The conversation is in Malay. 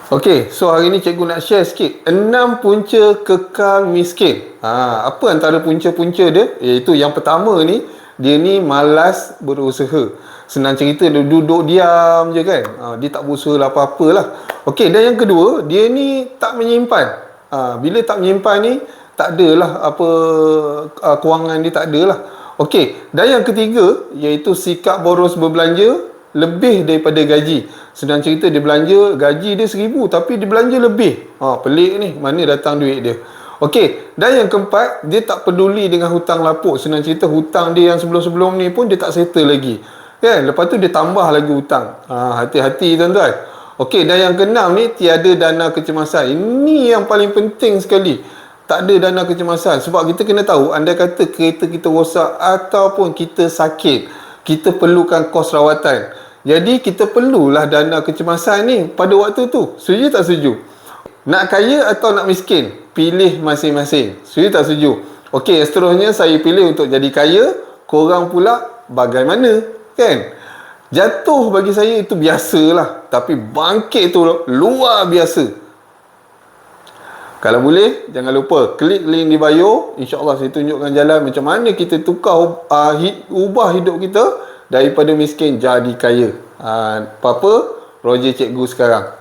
Okey, so hari ni cikgu nak share sikit 6 punca kekal miskin. Apa antara punca-punca dia? Iaitu yang pertama ni, dia ni malas berusaha. Senang cerita, dia duduk diam je kan. Dia tak berusaha lah apa-apa lah. Okey, dan yang kedua, dia ni tak menyimpan. Bila tak menyimpan ni, tak adalah apa, kewangan dia tak adalah. Okey, dan yang ketiga, iaitu sikap boros berbelanja lebih daripada gaji. Senang cerita, dia belanja, gaji dia 1,000 tapi dia belanja lebih. Pelik ni, mana datang duit dia. Okey, dan yang keempat, dia tak peduli dengan hutang lapuk. Senang cerita, hutang dia yang sebelum-sebelum ni pun dia tak settle lagi. Kan? Lepas tu dia tambah lagi hutang. Hati-hati tuan-tuan. Okey, dan yang keenam ni, tiada dana kecemasan. Ini yang paling penting sekali. Tak ada dana kecemasan. Sebab kita kena tahu, andai kata kereta kita rosak ataupun kita sakit, kita perlukan kos rawatan. Jadi kita perlulah dana kecemasan ni pada waktu tu. Setuju tak setuju? Nak kaya atau nak miskin? Pilih masing-masing. Setuju tak setuju? Okey, seterusnya saya pilih untuk jadi kaya. Korang pula bagaimana? Kan? Jatuh bagi saya itu biasalah. Tapi bangkit tu luar biasa. Kalau boleh, jangan lupa klik link di bio. InsyaAllah saya tunjukkan jalan macam mana kita tukar, ubah hidup kita daripada miskin jadi kaya. Apa-apa, Roger Cikgu sekarang.